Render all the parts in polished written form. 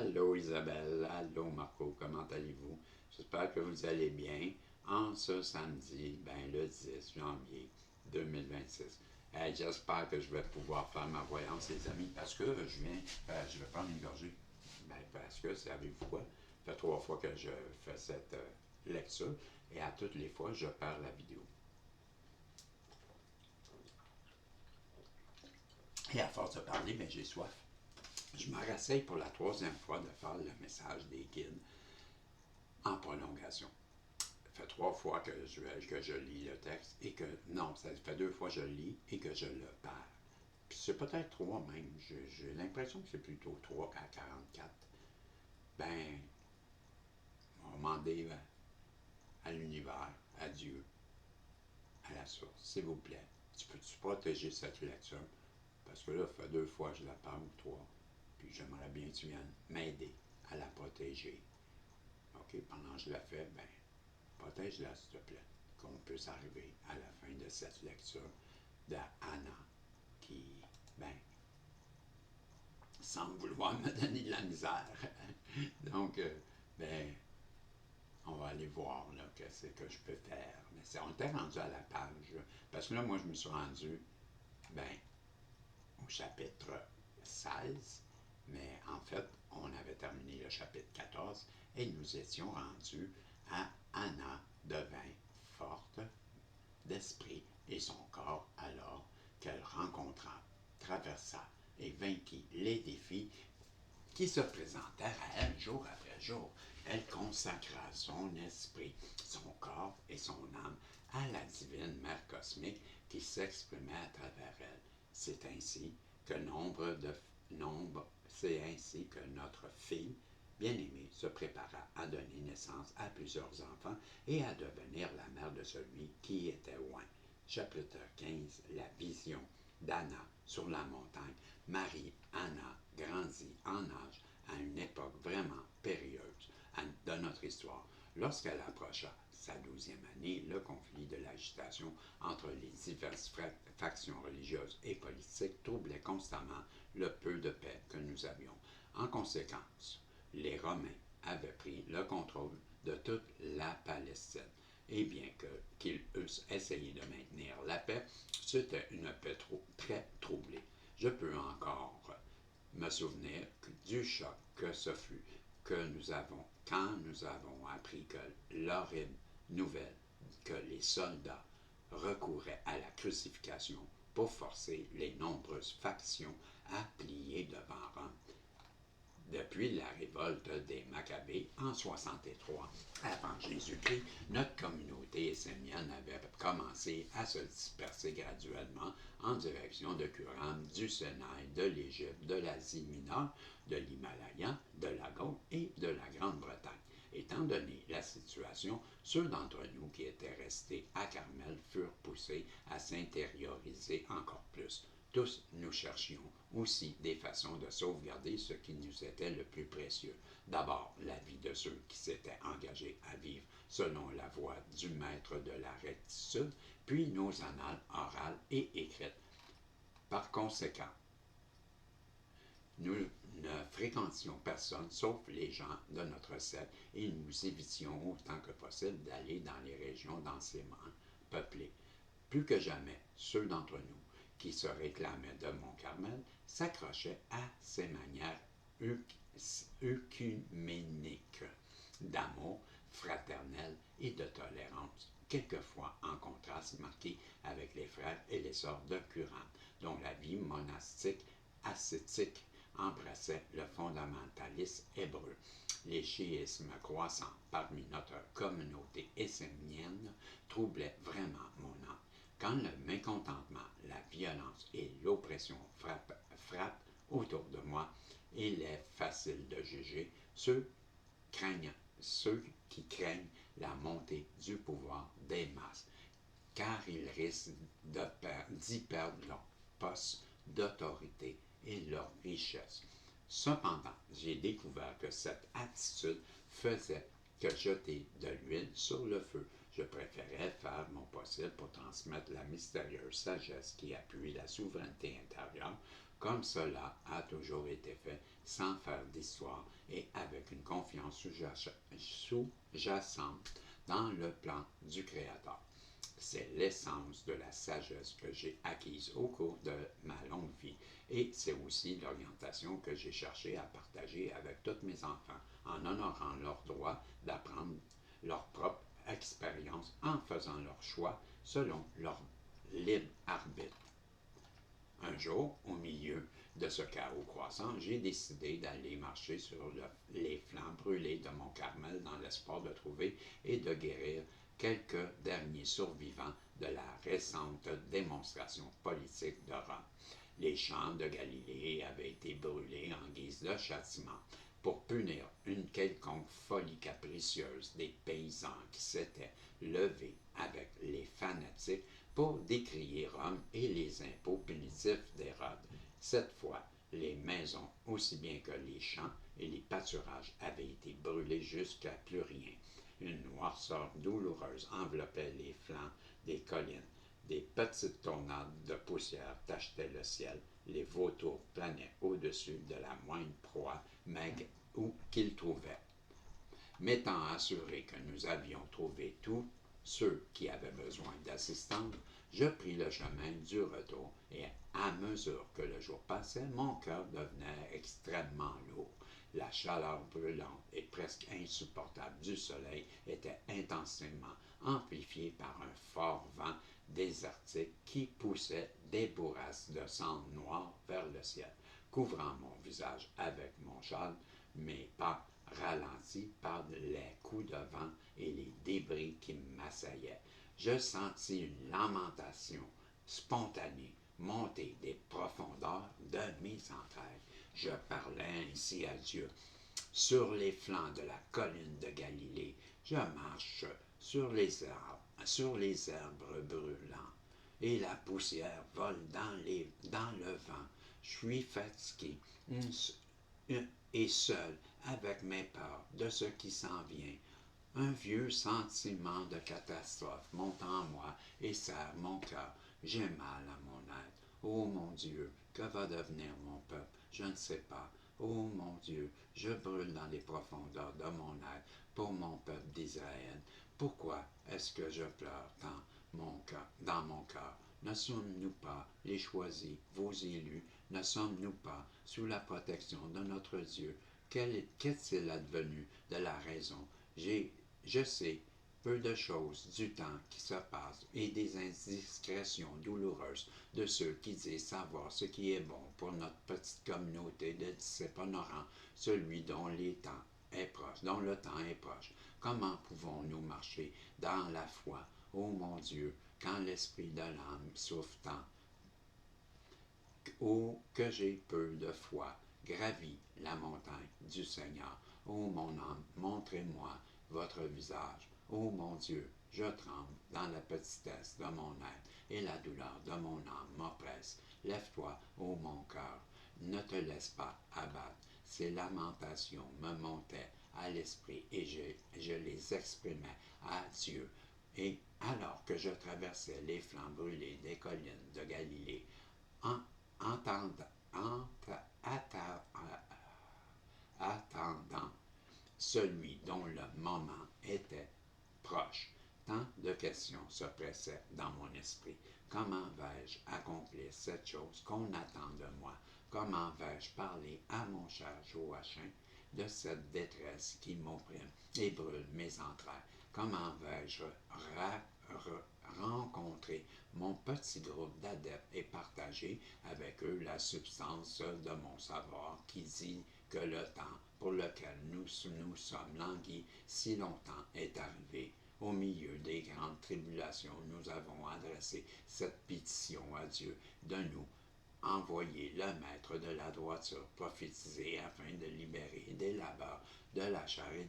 Allô Isabelle, allô Marco, comment allez-vous? J'espère que vous allez bien en ce samedi, le 10 janvier 2026. J'espère que je vais pouvoir faire ma voyance, les amis, parce que je vais prendre une gorgée. Parce que, savez-vous quoi? Ça fait 3 fois que je fais cette lecture et à toutes les fois, je perds la vidéo. Et à force de parler, j'ai soif. Je me rasseye pour la 3e fois de faire le message des guides en prolongation. Ça fait 3 fois que je lis le texte et que, non, ça fait 2 fois que je le lis et que je le perds. Puis c'est peut-être 3 même, j'ai l'impression que c'est plutôt 3 à 44. On va demander à l'univers, à Dieu, à la source, s'il vous plaît, tu peux-tu protéger cette lecture? Parce que là, ça fait 2 fois que je la parle, ou 3. Puis j'aimerais bien que tu viennes m'aider à la protéger. OK? Pendant que je la fais, protège-la, s'il te plaît. Qu'on puisse arriver à la fin de cette lecture d'Anna qui, semble vouloir me donner de la misère. Donc, on va aller voir là, qu'est-ce que je peux faire. Mais on était rendu à la page. Parce que là, moi, je me suis rendu, au chapitre 16. Mais en fait, on avait terminé le chapitre 14 et nous étions rendus à Anna devint forte d'esprit et son corps alors qu'elle rencontra, traversa et vainquit les défis qui se présentèrent à elle jour après jour. Elle consacra son esprit, son corps et son âme à la divine mère cosmique qui s'exprimait à travers elle. C'est ainsi que c'est ainsi que notre fille bien-aimée se prépara à donner naissance à plusieurs enfants et à devenir la mère de celui qui était loin. Chapitre 15, la vision d'Anna sur la montagne. Marie-Anna grandit en âge à une époque vraiment périlleuse de notre histoire. Lorsqu'elle approcha sa 12e année, le conflit de l'agitation entre les diverses factions religieuses et politiques troublait constamment le peu de paix que nous avions. En conséquence, les Romains avaient pris le contrôle de toute la Palestine. Et bien qu'ils eussent essayé de maintenir la paix, c'était une paix très troublée. Je peux encore me souvenir du choc que ce fut quand nous avons appris que l'horrible nouvelle que les soldats recouraient à la crucifixion pour forcer les nombreuses factions à plier devant Rome. Depuis la révolte des Maccabées en 63 avant Jésus-Christ, notre communauté essénienne avait commencé à se disperser graduellement en direction de Qumran, du Sinaï, de l'Égypte, de l'Asie mineure, de l'Himalaya, de la Gaule et de la Grande-Bretagne. Étant donné la situation, ceux d'entre nous qui étaient restés à Carmel furent poussés à s'intérioriser encore plus. Tous nous cherchions aussi des façons de sauvegarder ce qui nous était le plus précieux. D'abord, la vie de ceux qui s'étaient engagés à vivre selon la voie du maître de la rectitude, puis nos annales orales et écrites. Par conséquent, nous ne fréquentions personne sauf les gens de notre secte et nous évitions autant que possible d'aller dans les régions densément peuplées. Plus que jamais, ceux d'entre nous qui se réclamaient de Mont-Carmel s'accrochaient à ces manières œcuméniques d'amour fraternel et de tolérance, quelquefois en contraste marqué avec les frères et les sœurs de Qumran, dont la vie monastique ascétique embrassait le fondamentalisme hébreu. Les chiismes croissants parmi notre communauté essénienne troublaient vraiment mon âme. Quand le mécontentement, la violence et l'oppression frappent autour de moi, il est facile de juger ceux qui craignent la montée du pouvoir des masses, car ils risquent d'y perdre leur poste d'autorité et leur richesse. Cependant, j'ai découvert que cette attitude faisait que jeter de l'huile sur le feu. Je préférais faire mon possible pour transmettre la mystérieuse sagesse qui appuie la souveraineté intérieure, comme cela a toujours été fait sans faire d'histoire et avec une confiance sous-jacente dans le plan du Créateur. C'est l'essence de la sagesse que j'ai acquise au cours de ma longue vie et c'est aussi l'orientation que j'ai cherché à partager avec tous mes enfants en honorant leur droit d'apprendre leur propre expérience en faisant leur choix selon leur libre arbitre. Un jour, au milieu de ce chaos croissant, j'ai décidé d'aller marcher sur les flancs brûlés de Mont Carmel dans l'espoir de trouver et de guérir quelques derniers survivants de la récente démonstration politique de Rome. Les champs de Galilée avaient été brûlés en guise de châtiment pour punir une quelconque folie capricieuse des paysans qui s'étaient levés avec les fanatiques pour décrier Rome et les impôts punitifs d'Hérode. Cette fois, les maisons, aussi bien que les champs et les pâturages, avaient été brûlés jusqu'à plus rien. Une noirceur douloureuse enveloppait les flancs des collines. Des petites tornades de poussière tachetaient le ciel. Les vautours planaient au-dessus de la moindre proie maigre où qu'ils trouvaient. M'étant assuré que nous avions trouvé tous ceux qui avaient besoin d'assistance, je pris le chemin du retour et à mesure que le jour passait, mon cœur devenait extrêmement lourd. La chaleur brûlante et presque insupportable du soleil était intensément amplifiée par un fort vent désertique qui poussait des bourrasques de cendres noires vers le ciel, couvrant mon visage avec mon châle, mes pas ralentis par les coups de vent et les débris qui m'assaillaient. Je sentis une lamentation spontanée monter des profondeurs de mes entrailles. Je parlais ainsi à Dieu. Sur les flancs de la colline de Galilée, je marche sur les arbres brûlants, et la poussière vole dans le vent. Je suis fatigué et seul avec mes peurs de ce qui s'en vient. Un vieux sentiment de catastrophe monte en moi et serre mon cœur. J'ai mal à mon être. Oh mon Dieu, que va devenir mon peuple? Je ne sais pas. Oh mon Dieu, je brûle dans les profondeurs de mon être pour mon peuple d'Israël. Pourquoi est-ce que je pleure tant dans mon cœur? Ne sommes-nous pas les choisis, vos élus? Ne sommes-nous pas sous la protection de notre Dieu? Qu'est-il advenu de la raison? Je sais peu de choses du temps qui se passe et des indiscrétions douloureuses de ceux qui disent savoir ce qui est bon pour notre petite communauté de disciples honorant celui dont le temps est proche. Comment pouvons-nous marcher dans la foi, ô mon Dieu, quand l'esprit de l'âme souffre tant? Oh, que j'ai peu de foi, gravis la montagne du Seigneur. Ô mon âme, montrez-moi votre visage. Ô mon Dieu, je tremble dans la petitesse de mon être, et la douleur de mon âme m'oppresse. Lève-toi, ô mon cœur, ne te laisse pas abattre. Ces lamentations me montaient à l'esprit, et je les exprimais à Dieu. Et alors que je traversais les flancs brûlés des collines de Galilée, attendant celui dont le moment était proche. Tant de questions se pressaient dans mon esprit. Comment vais-je accomplir cette chose qu'on attend de moi? Comment vais-je parler à mon cher Joachim de cette détresse qui m'opprime et brûle mes entrailles? Comment vais-je rencontrer mon petit groupe d'adeptes et partager avec eux la substance de mon savoir qui dit que le temps pour lequel nous sommes languis si longtemps est arrivé? Au milieu des grandes tribulations, nous avons adressé cette pétition à Dieu de nous envoyer le maître de la droiture prophétiser afin de libérer des labeurs de la chair et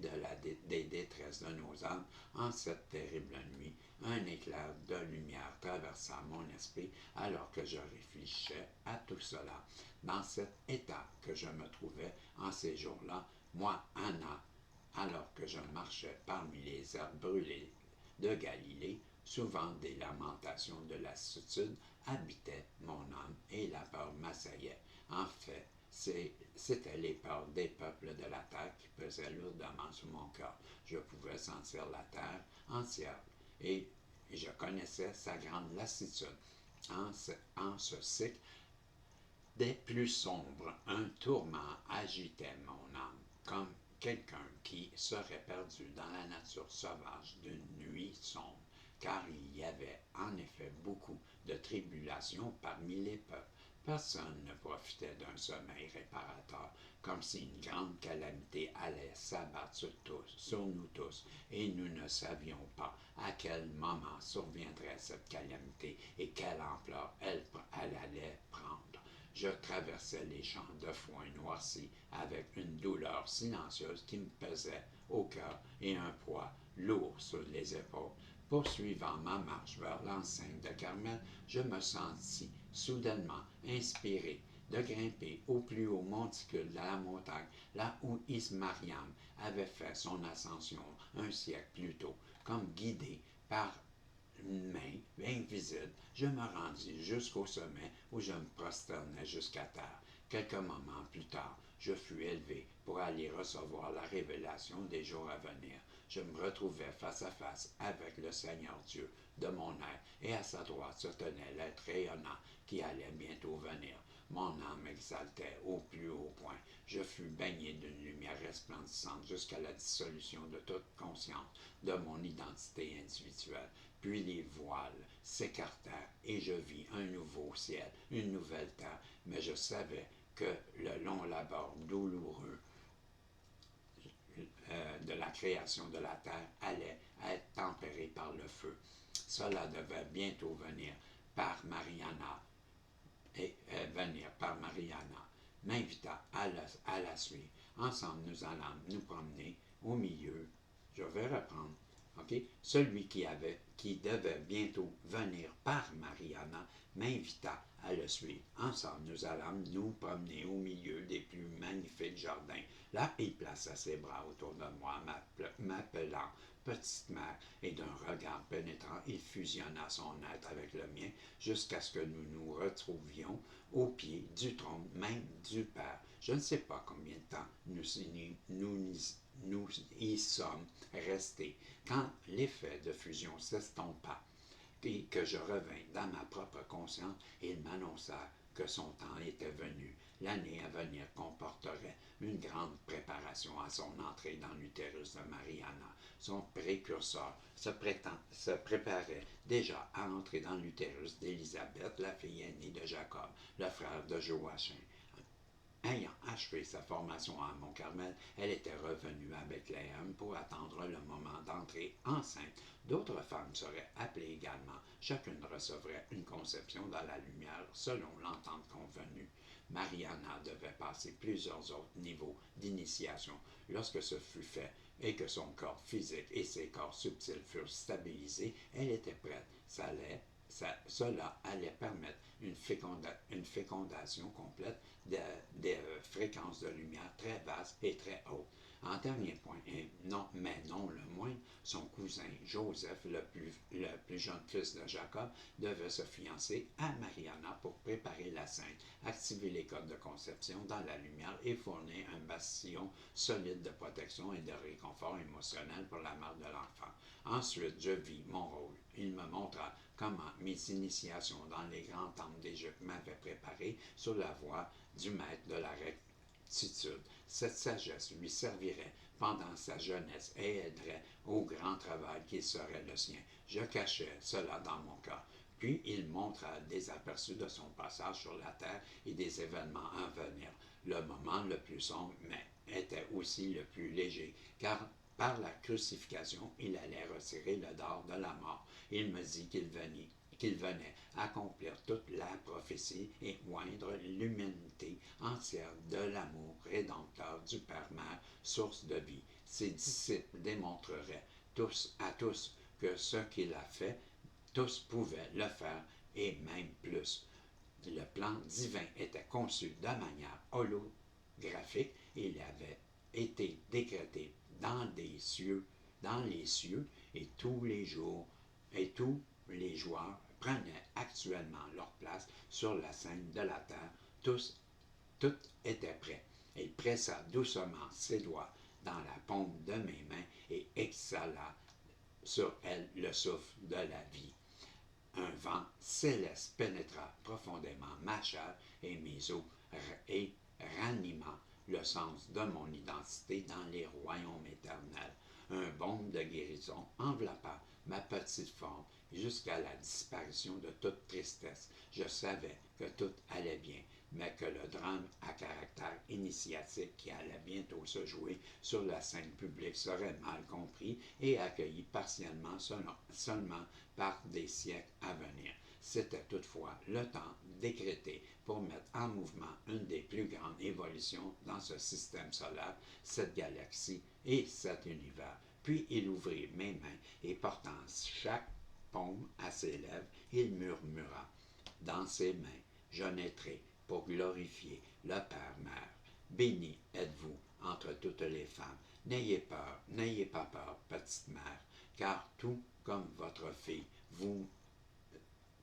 des détresses de nos âmes en cette terrible nuit. Un éclair de lumière traversa mon esprit alors que je réfléchissais à tout cela. Dans cet état que je me trouvais en ces jours-là, moi, Anna, alors que je marchais parmi les herbes brûlées de Galilée, souvent des lamentations de lassitude habitaient mon âme et la peur m'assaillait. En fait, C'était les peurs des peuples de la terre qui pesaient lourdement sur mon cœur. Je pouvais sentir la terre entière et je connaissais sa grande lassitude. En ce cycle des plus sombres, un tourment agitait mon âme, comme quelqu'un qui serait perdu dans la nature sauvage d'une nuit sombre, car il y avait en effet beaucoup de tribulations parmi les peuples. Personne ne profitait d'un sommeil réparateur, comme si une grande calamité allait s'abattre sur nous tous, et nous ne savions pas à quel moment surviendrait cette calamité et quelle ampleur elle allait prendre. Je traversais les champs de foin noircis avec une douleur silencieuse qui me pesait au cœur et un poids lourd sur les épaules. Poursuivant ma marche vers l'enceinte de Carmel, je me sentis soudainement inspiré de grimper au plus haut monticule de la montagne, là où Ismariam avait fait son ascension un siècle plus tôt, comme guidé par une main invisible. Je me rendis jusqu'au sommet où je me prosternais jusqu'à terre. Quelques moments plus tard, je fus élevé pour aller recevoir la révélation des jours à venir. Je me retrouvais face à face avec le Seigneur Dieu de mon être, et à sa droite se tenait l'être rayonnant qui allait bientôt venir. Mon âme exaltait au plus haut point. Je fus baigné d'une lumière resplendissante jusqu'à la dissolution de toute conscience de mon identité individuelle. Puis les voiles s'écartèrent et je vis un nouveau ciel, une nouvelle terre, mais je savais que le long labeur douloureux de la création de la terre allait être tempéré par le feu. Cela devait bientôt venir par Mariana m'invita à la suivre. Ensemble, nous allons nous promener au milieu. Je vais reprendre. Okay? Celui qui devait bientôt venir par Mariana m'invita à le suivre. Ensemble, nous allons nous promener au milieu des plus magnifiques jardins. Là, il plaça ses bras autour de moi, m'appelant petite mère, et d'un regard pénétrant, il fusionna son être avec le mien jusqu'à ce que nous nous retrouvions au pied du trône même du Père. Je ne sais pas combien de temps nous y sommes restés quand l'effet de fusion s'estompa et que je revins dans ma propre conscience, il m'annonça que son temps était venu. L'année à venir comporterait une grande préparation à son entrée dans l'utérus de Mariana. Son précurseur se préparait déjà à entrer dans l'utérus d'Élisabeth, la fille aînée de Jacob, le frère de Joachim. Ayant achevé sa formation à Mont-Carmel, elle était revenue à Bethléem pour attendre le moment d'entrer enceinte. D'autres femmes seraient appelées également. Chacune recevrait une conception dans la lumière selon l'entente convenue. Mariana devait passer plusieurs autres niveaux d'initiation. Lorsque ce fut fait et que son corps physique et ses corps subtils furent stabilisés, elle était prête. Cela allait permettre une fécondation complète des fréquences de lumière très basses et très hautes. En dernier point, mais non le moindre, son cousin Joseph, le plus jeune fils de Jacob, devait se fiancer à Mariana pour préparer la Sainte, activer les codes de conception dans la lumière et fournir un bastion solide de protection et de réconfort émotionnel pour la mère de l'enfant. Ensuite, je vis mon rôle. Il me montra comment mes initiations dans les grands temples d'Égypte m'avaient préparé sur la voie du maître de la rectitude. Cette sagesse lui servirait pendant sa jeunesse et aiderait au grand travail qui serait le sien. Je cachais cela dans mon cœur. Puis il montra des aperçus de son passage sur la terre et des événements à venir. Le moment le plus sombre, mais était aussi le plus léger, car par la crucifixion, il allait retirer le dard de la mort. Il me dit qu'il venait accomplir toute la prophétie et oindre l'humanité entière de l'amour rédempteur du Père-Mère, source de vie. Ses disciples démontreraient à tous que ce qu'il a fait, tous pouvaient le faire et même plus. Le plan divin était conçu de manière holographique et il avait été décrété dans les cieux, et tous les joueurs prenaient actuellement leur place sur la scène de la terre, tous Tout était prêt. Il pressa doucement ses doigts dans la paume de mes mains et exhala sur elle le souffle de la vie. Un vent céleste pénétra profondément ma chair et mes os et ranima le sens de mon identité dans les royaumes éternels. Un baume de guérison enveloppa ma petite forme jusqu'à la disparition de toute tristesse. Je savais que tout allait bien, mais que le drame à caractère initiatique qui allait bientôt se jouer sur la scène publique serait mal compris et accueilli partiellement seulement par des siècles à venir. C'était toutefois le temps décrété pour mettre en mouvement une des plus grandes évolutions dans ce système solaire, cette galaxie et cet univers. Puis il ouvrit mes mains et portant chaque paume à ses lèvres, il murmura. Dans ses mains, je naîtrai pour glorifier le Père-Mère. Béni êtes-vous entre toutes les femmes. N'ayez peur, n'ayez pas peur, petite mère, car tout comme votre fille, vous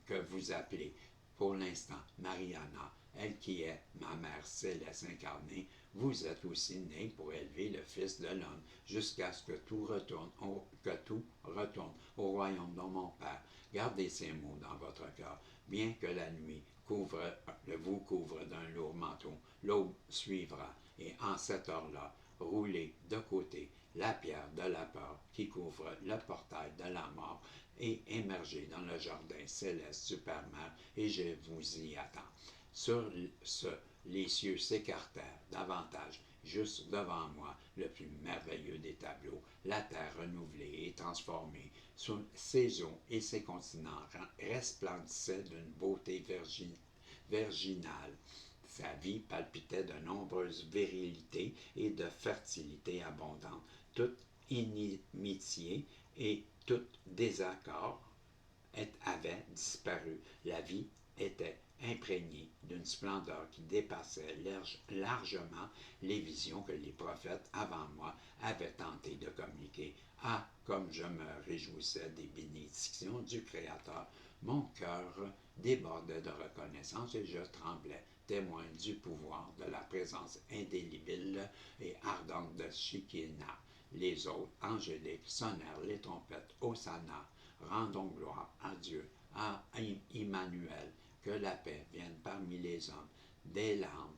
que vous appelez pour l'instant Mariana, elle qui est ma mère céleste incarnée, vous êtes aussi née pour élever le Fils de l'homme jusqu'à ce que tout retourne au royaume de mon Père. Gardez ces mots dans votre cœur, bien que la nuit vous couvre d'un lourd manteau. L'aube suivra, et en cette heure-là, roulez de côté la pierre de la peur qui couvre le portail de la mort et émergez dans le jardin céleste du Père-Mère, et je vous y attends. Sur ce, les cieux s'écartèrent davantage. Juste devant moi, le plus merveilleux des tableaux, la terre renouvelée et transformée, sous ses eaux et ses continents resplendissaient d'une beauté virginale. Sa vie palpitait de nombreuses vérilités et de fertilité abondante. Toute inimitié et tout désaccord avait disparu. La vie était imprégnée d'une splendeur qui dépassait largement les visions que les prophètes avant moi avaient tenté de communiquer. Ah, comme je me réjouissais des bénédictions du Créateur! Mon cœur débordait de reconnaissance et je tremblais, témoin du pouvoir de la présence indélébile et ardente de Shekinah. Les autres angéliques sonnèrent les trompettes. Hosanna, rendons gloire à Dieu, à Immanuel, que la paix vienne parmi les hommes. Des larmes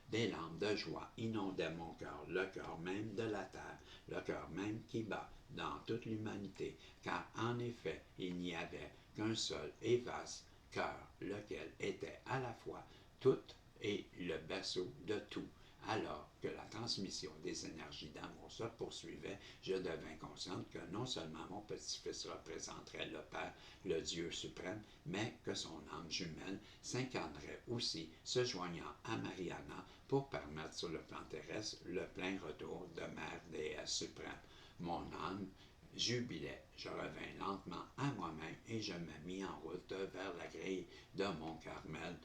des larmes de joie inondaient mon cœur, le cœur même de la terre, le cœur même qui bat dans toute l'humanité, car en effet il n'y avait qu'un seul et vaste cœur, lequel était à la fois tout et le berceau de tout. Alors que la transmission des énergies d'amour se poursuivait, je devins consciente que non seulement mon petit-fils représenterait le Père, le Dieu suprême, mais que son âme jumelle s'incarnerait aussi, se joignant à Mariana pour permettre sur le plan terrestre le plein retour de Mère déesse suprême. Mon âme jubilait, je revins lentement à moi-même et je me mis en route vers la grille de Mont Carmel.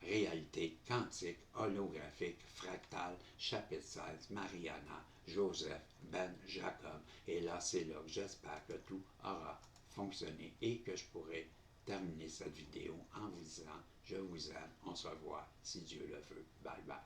Réalité quantique, holographique, fractale, chapitre 16, Mariana, Joseph, Ben, Jacob. Et là, c'est là que j'espère que tout aura fonctionné et que je pourrai terminer cette vidéo en vous disant « Je vous aime, on se revoit si Dieu le veut. Bye bye. »